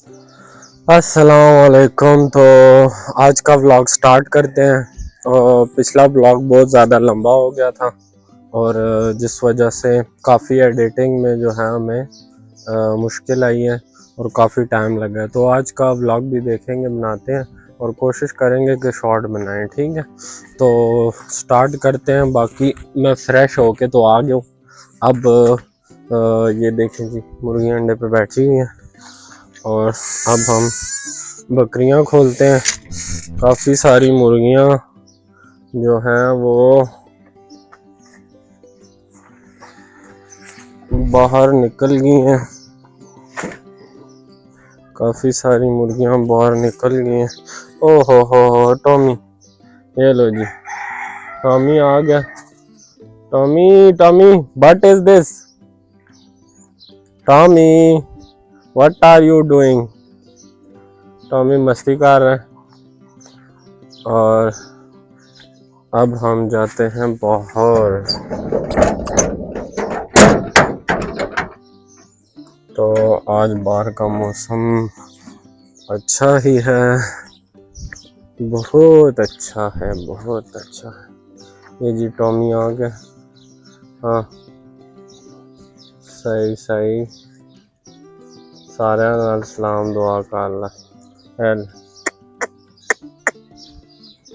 अस्सलाम वालेकुम। तो आज का व्लॉग स्टार्ट करते हैं। पिछला व्लॉग बहुत ज़्यादा लंबा हो गया था और जिस वजह से काफ़ी एडिटिंग में जो है हमें मुश्किल आई है और काफ़ी टाइम लगा है। तो आज का व्लॉग भी देखेंगे, बनाते हैं और कोशिश करेंगे कि शॉर्ट बनाएं, ठीक है। तो स्टार्ट करते हैं। बाकी मैं फ़्रेश होके तो आ गया हूँ। अब ये देखें जी, मुर्गियाँ अंडे पे बैठी हुई हैं और अब हम बकरियां खोलते हैं। काफ़ी सारी मुर्गियां जो हैं वो बाहर निकल गई हैं। काफ़ी सारी मुर्गियां बाहर निकल गई हैं। ओहो हो टॉमी, ये लो जी, टॉमी आ गया। Tommy Tommy what is this? Tommy what are you doing? Tommy मस्ती कर रहा है और अब हम जाते हैं बाहर। तो आज बाहर का मौसम अच्छा ही है, बहुत अच्छा है, बहुत अच्छा है। ये जी टॉमी आ गया। हाँ सही सही, सारे नाल सलाम दुआ कर ला। हेल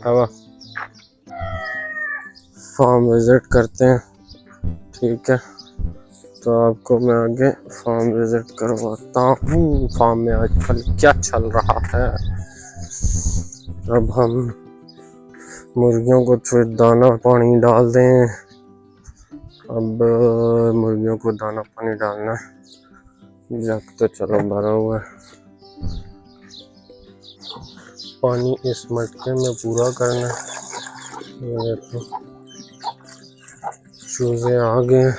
हवा फार्म विजिट करते हैं, ठीक है। तो आपको मैं आगे फार्म विजिट करवाता हूँ। फार्म में आजकल क्या चल रहा है। अब हम मुर्गियों को फिर दाना पानी डाल दें। अब मुर्गियों को दाना पानी डालना है। जग तो चलो भरा हुआ है, पानी इस मटके में पूरा करना है। ये देखो चूजे आ गए।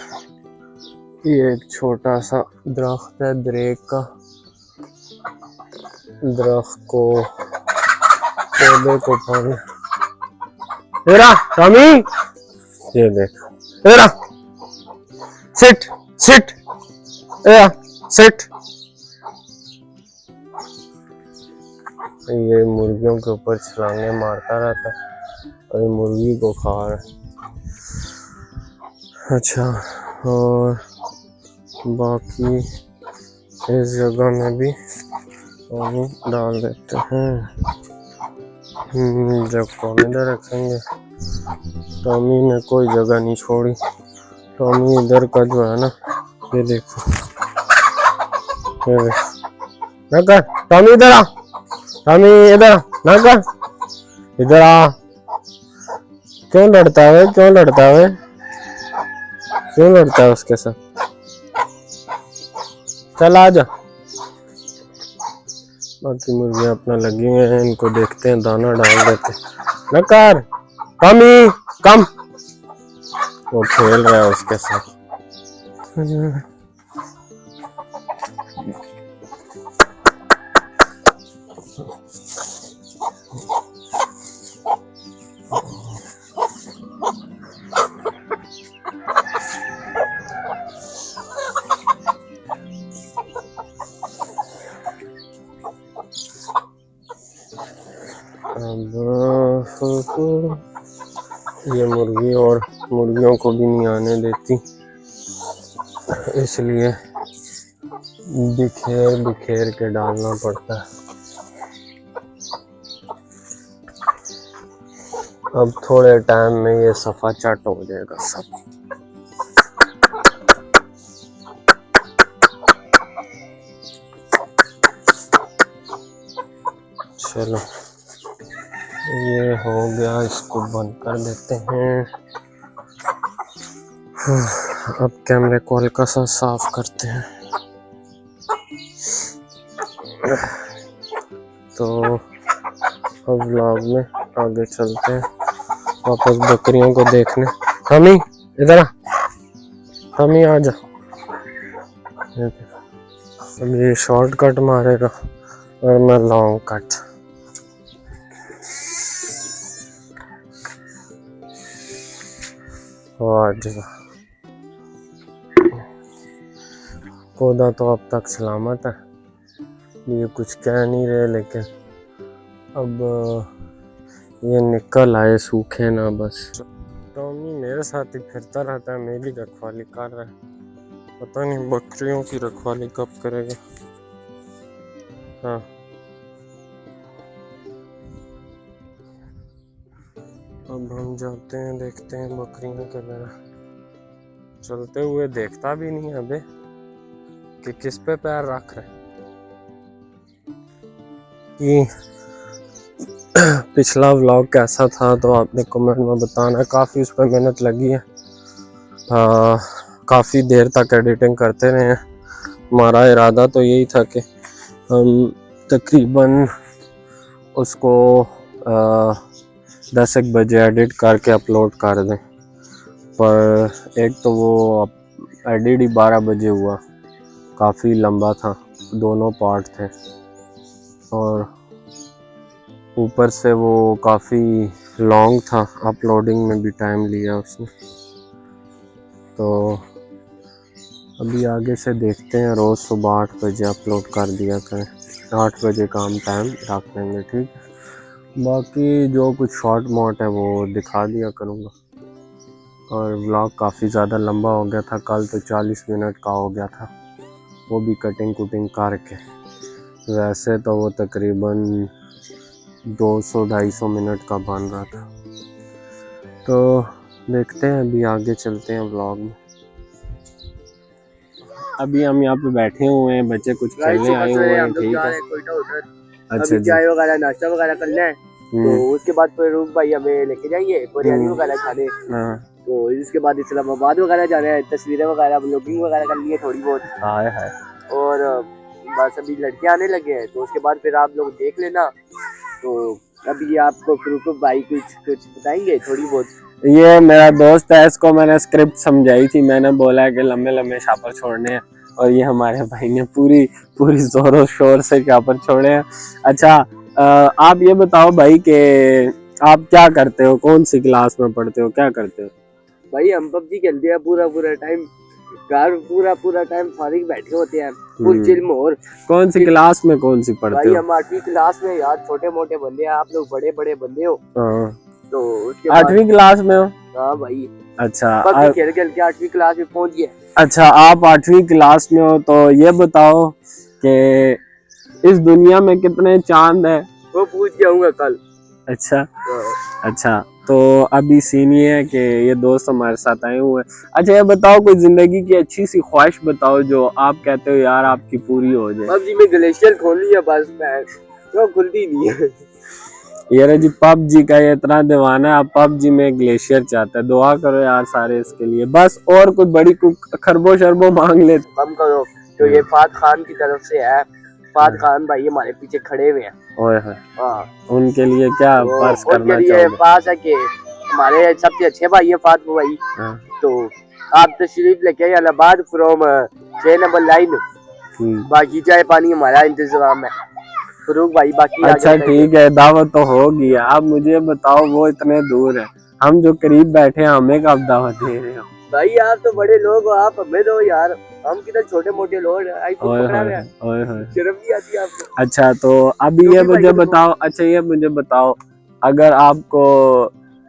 ये एक छोटा सा दरख्त है, दरेक का दरख्त को पौधे को पानी। तेरा टॉमी, ये देख, तेरा सिट सिट, तेरा सिट। ये मुर्गियों के ऊपर छलांगे मारता रहता है और ये मुर्गी को खा रहा है। अच्छा, और बाकी इस जगह में भी पानी डाल देते हैं। जब पानी इधर रखेंगे, टॉमी ने कोई जगह नहीं छोड़ी। टॉमी इधर का जो है ना, ये देखो, ये देखो, ना कर टॉमी, इधर आ टॉमी, इधर आ, ना कर, इधर आ। क्यों लड़ता है, क्यों लड़ता है, क्यों लड़ता है उसके साथ? चल आ जा। बाकी मुर्गियां अपना लगी हुई हैं, इनको देखते हैं, दाना डाल देते हैं। नकार टॉमी कम, वो खेल रहा है उसके साथ। ये मुर्गी और मुर्गियों को भी नहीं आने देती, इसलिए बिखेर बिखेर के डालना पड़ता है। अब थोड़े टाइम में ये सफा चट हो जाएगा सब। चलो ये हो गया, इसको बंद कर देते हैं। अब कैमरे को हल्का सा साफ करते हैं। तो अब व्लॉग में आगे चलते हैं, वापस बकरियों को देखने। हमी इधर आ, हमी आ जा। अब ये शॉर्ट कट मारेगा और मैं लॉन्ग कट। पौधा तो अब तक सलामत है, ये कुछ कह नहीं रहे, लेकिन अब ये निकल आए, सूखे ना बस। टॉमी मेरे साथ ही फिरता रहता है, मेरी रखवाली कर रहा है। पता नहीं बकरियों की रखवाली कब करेगा। हाँ, अब हम जाते हैं, देखते हैं बकरियां वगैरह। चलते हुए देखता भी नहीं है अबे कि किस पे पैर रख रहे कि पिछला व्लॉग कैसा था तो आपने कमेंट में बताना। काफ़ी उस पर मेहनत लगी है, काफ़ी देर तक एडिटिंग करते रहे हैं। हमारा इरादा तो यही था कि हम तकरीबन उसको 10 बजे एडिट करके अपलोड कर दें, पर एक तो वो एडिट ही 12 बजे हुआ। काफ़ी लंबा था, दोनों पार्ट थे, और ऊपर से वो काफ़ी लॉन्ग था, अपलोडिंग में भी टाइम लिया उसने। तो अभी आगे से देखते हैं, रोज़ सुबह 8 बजे अपलोड कर दिया करें। 8 बजे का हम टाइम रख लेंगे, ठीक। बाकी जो कुछ शॉर्ट मोट है वो दिखा दिया करूँगा। और व्लॉग काफ़ी ज़्यादा लंबा हो गया था, कल तो 40 मिनट का हो गया था, वो भी कटिंग कुटिंग करके। वैसे तो वो तकरीबन 200-250 मिनट का बन रहा था। तो देखते हैं, अभी आगे चलते हैं व्लॉग में। अभी हम यहाँ पे बैठे हुए हैं, बच्चे कुछ खेलने आए हुए हैं, ठीक है। अच्छा, चाय वगैरह नाश्ता वगैरह करना है, तो उसके बाद फिर रूप भाई हमें लेके जाएंगे बिरयानी वगैरह खाने। तो इसके बाद इस्लामाबाद वगैरह जाना है, तस्वीरें वगैरह ब्लॉगिंग वगैरह करनी है थोड़ी बहुत। हाय हाय। और बस अभी लड़के आने लगे हैं, तो उसके बाद फिर आप लोग देख लेना। तो अभी आपको फिर भाई कुछ बताएंगे थोड़ी बहुत। ये मेरा दोस्त है, इसको मैंने स्क्रिप्ट समझाई थी, मैंने बोला कि लंबे लंबे शापर छोड़ने हैं, और ये हमारे भाई ने पूरी जोरों शोर से शापर छोड़े हैं। अच्छा, आप ये बताओ भाई कि आप क्या करते हो, कौन सी क्लास में पढ़ते हो, क्या करते हो? भाई हम पबजी खेलते हैं पूरा टाइम, घर पूरा टाइम फारिग बैठे होते हैं, फुल चिल मोर। कौन सी क्लास में, कौन सी पढ़ते भाई हो? हम 8वीं क्लास में यार, छोटे मोटे बंदे हैं, आप लोग बड़े बड़े बंदे हो। तो उसके 8वीं क्लास में हो? हाँ भाई। अच्छा, खेल के 8वीं क्लास में पहुंच गए। अच्छा, आप 8वीं क्लास में हो, तो ये बताओ कि इस दुनिया में कितने चांद है? वो पूछ के आऊंगा कल। अच्छा, अच्छा, तो अभी सीन ये है कि ये दोस्त हमारे साथ आए हुए हैं। अच्छा, ये बताओ कोई जिंदगी की अच्छी सी ख्वाहिश बताओ जो आप कहते हो यार आपकी पूरी हो जाए। पबजी में ग्लेशियर खोल लिया बस, मैं खुलती नहीं है। यार जी, पबजी का ये इतना दीवाना है, आप पबजी में ग्लेशियर चाहता है। दुआ करो यार सारे इसके लिए बस, और कोई बड़ी खरबो शरबो मांग ले कम करो। जो ये फात खान की तरफ से है, फात खान भाई हमारे पीछे खड़े हुए हैं। ओए हाँ, उनके लिए क्या पर्स करना चाहिए? पास है कि हमारे सबसे अच्छे भाई है फात भाई। तो आप तशरीफ लेके इलाहाबाद फ्रॉम 6 नंबर लाइन, बाकी चाय पानी हमारा इंतजाम है फरूक भाई। बाकी अच्छा ठीक है, दावत तो होगी। आप मुझे बताओ, वो इतने दूर है, हम जो करीब बैठे हैं, हमें कब दावत दे रहे हो? भाई आप तो बड़े लोग हो, आप हमें दो यार, हम किधर छोटे मोटे लोग शर्म नहीं आती आपको? अच्छा, तो अभी ये मुझे बताओ, अच्छा ये मुझे बताओ, अगर आपको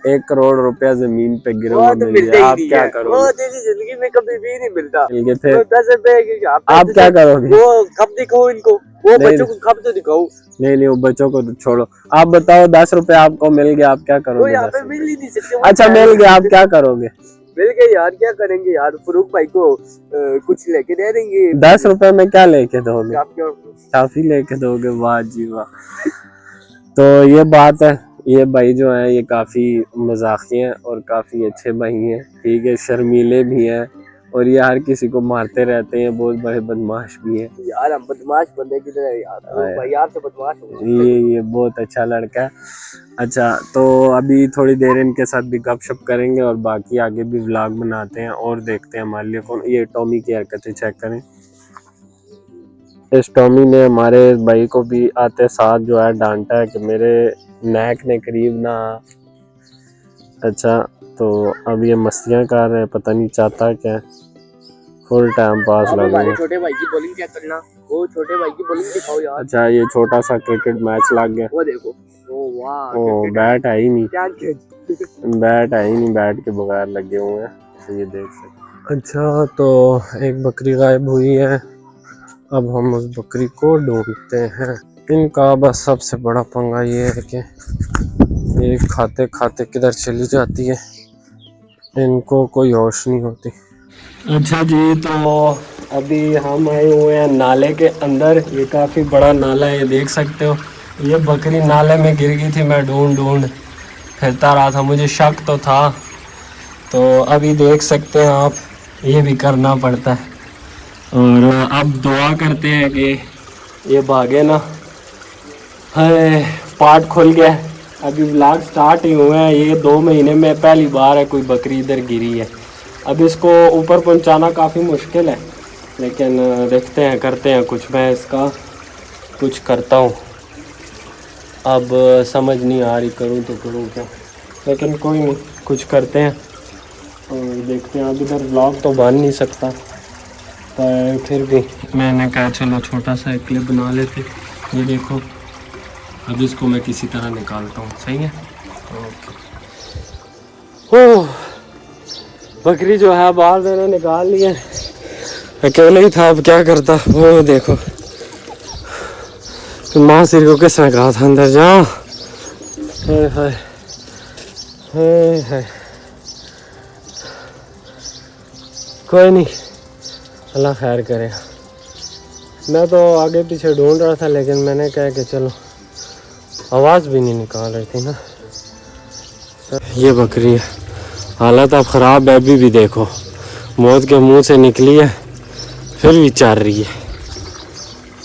1 करोड़ रुपया जमीन पे गिरोगा मिल जाए, आप क्या करोगे? वो तेरी जिंदगी में कभी भी नहीं मिलता। मिल गए थे, 10 रुपए आप क्या करोगे? वो कब दिखाओ इनको, वो बच्चों को कब तो दिखाओ। नहीं, वो बच्चों को तो छोड़ो, आप बताओ 10 रुपए आपको मिल गया, आप क्या करोगे? यहाँ पे मिल ही नहीं सकते। अच्छा, मिल गया, आप क्या करोगे? मिल गए यार, क्या करेंगे यार, फरूक भाई को कुछ लेके दे देंगे। 10 रुपए में क्या लेके दोगे? काफी लेके दोगे? वाह जी वाह। तो ये बात है, ये भाई जो है ये काफ़ी मजाकी हैं और काफ़ी अच्छे भाई हैं, ठीक है, शर्मीले भी हैं, और ये हर किसी को मारते रहते हैं, बहुत बड़े बदमाश भी हैं यार। हम बदमाश बंदे की तरह यार, भाई आपसे बदमाश हो। ये बहुत अच्छा लड़का है। अच्छा, तो अभी थोड़ी देर इनके साथ भी गपशप करेंगे और बाकी आगे भी व्लॉग बनाते हैं और देखते हैं हमारे लिए कौन। ये टॉमी की हरकतें चेक करें, इस टॉमी ने हमारे भाई को भी आते साथ जो है डांटा है कि मेरे नेक ने करीब ना। अच्छा, तो अब ये मस्तियाँ कर रहे हैं, पता नहीं चाहता क्या, फुल टाइम पास लगे। छोटे भाई की बॉलिंग चेक करना, वो छोटे भाई की बॉलिंग दिखाओ यार। अच्छा ये छोटा सा क्रिकेट मैच लग गया। वो देखो, ओ वाह, ओ बैट है ही नहीं, क्या बैट है ही नहीं, बैट के बगैर लगे हुए हैं, तो ये देख सकते। अच्छा तो एक बकरी गायब हुई है, अब हम उस बकरी को ढूंढते हैं। इनका बस सबसे बड़ा पंगा ये है कि ये खाते खाते किधर चली जाती है, इनको कोई होश नहीं होती। अच्छा जी, तो अभी हम आए हुए हैं नाले के अंदर। ये काफ़ी बड़ा नाला है, ये देख सकते हो। ये बकरी नाले में गिर गई थी, मैं ढूंढ फिरता रहा था, मुझे शक तो था। तो अभी देख सकते हैं आप, ये भी करना पड़ता है। और अब दुआ करते हैं कि ये भागे ना। है पार्ट खुल गया है, अभी व्लॉग स्टार्ट ही हुए हैं। ये 2 महीने में पहली बार है कोई बकरी इधर गिरी है। अब इसको ऊपर पहुंचाना काफ़ी मुश्किल है, लेकिन देखते हैं, करते हैं कुछ। मैं इसका कुछ करता हूँ, अब समझ नहीं आ रही करूँ तो करूँ क्या, लेकिन कोई नहीं, कुछ करते हैं और देखते हैं। अब इधर व्लॉग तो बन नहीं सकता, पर फिर भी मैंने कहा चलो छोटा सा एक क्लिप बना लेते। ये देखो, अब इसको मैं किसी तरह निकालता हूँ, सही है। ओह, बकरी जो है बाहर मैंने निकाल लिया, अकेले ही था, अब क्या करता। वो देखो, तो माँ सिर को किसने कहा था अंदर जा। हाय हाय हाय हाय, कोई नहीं, अल्लाह खैर करे। मैं तो आगे पीछे ढूंढ रहा था, लेकिन मैंने कहा कि चलो, आवाज़ भी नहीं निकाल रही थी ना। ये बकरी है, हालत अब ख़राब है। अभी भी देखो, मौत के मुंह से निकली है, फिर भी चल रही है,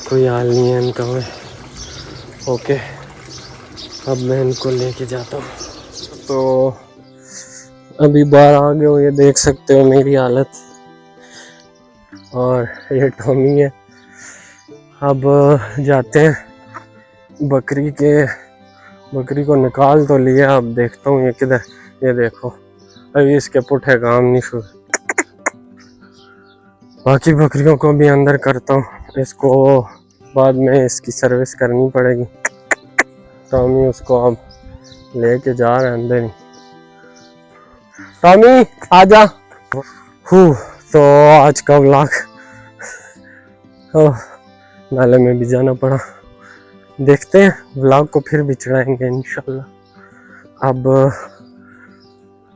कोई हाल नहीं है इनका में। ओके, अब मैं इनको लेके जाता हूँ। तो अभी बाहर आ गए हो, ये देख सकते हो मेरी हालत। और ये टॉमी है। अब जाते हैं, बकरी को निकाल तो लिया, अब देखता हूँ ये किधर। ये देखो, अभी इसके पुट्ठे काम नहीं शुरू। बाकी बकरियों को भी अंदर करता हूँ, इसको बाद में इसकी सर्विस करनी पड़ेगी। टॉमी उसको अब लेके जा रहे हैं अंदर ही। टॉमी आजा। तो आज का व्लॉग नाले में भी जाना पड़ा, देखते हैं व्लॉग को फिर भी चढ़ाएंगे इंशाल्लाह। अब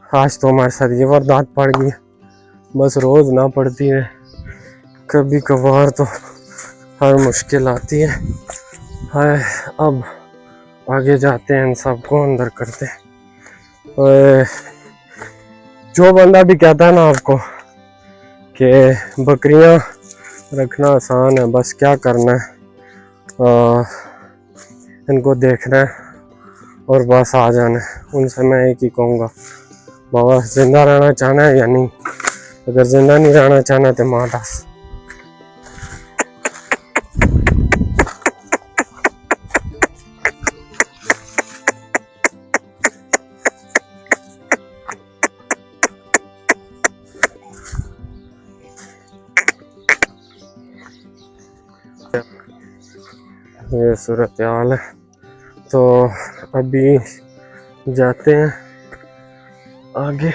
आज तो हमारे साथ ये वारदात पड़ गई, बस रोज ना पड़ती है, कभी कभार तो हर मुश्किल आती है। हाय, अब आगे जाते हैं, इन सबको अंदर करते हैं। और जो बंदा भी कहता है ना आपको कि बकरियां रखना आसान है, बस क्या करना है, इनको देखना है और बस आ जाना है, उनसे मैं एक ही कहूँगा, बाबा जिंदा रहना चाहना है या नहीं, अगर जिंदा नहीं रहना चाहना तो माँ दास। ये सूरत हाल है, तो अभी जाते हैं आगे।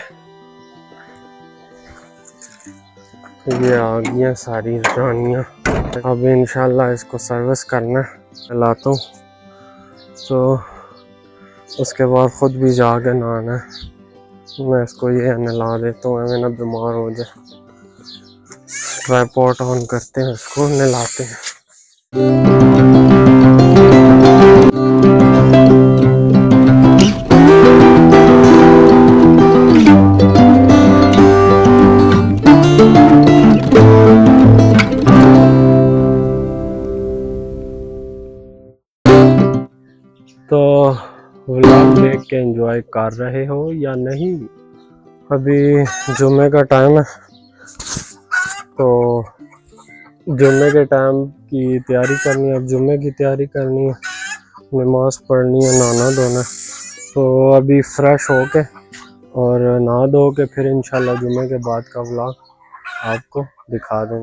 ये आ गई सारी रानियाँ, अब इंशाल्लाह इसको सर्विस करना लाता हूँ, तो उसके बाद खुद भी जाके नहाना है। मैं इसको ये नहला देता हूँ, मैं ना बीमार हो जाए। ट्राइपॉड ऑन करते हैं, इसको नहलाते हैं। तो व्लॉग देख के एंजॉय कर रहे हो या नहीं? अभी जुम्मे का टाइम है, तो जुम्मे के टाइम की तैयारी करनी है। अब जुम्मे की तैयारी करनी है, नमाज पढ़नी है, नहाना धोना। तो अभी फ्रेश होके और नहा धो के फिर इंशाल्लाह जुम्मे के बाद का व्लॉग आपको दिखा दें।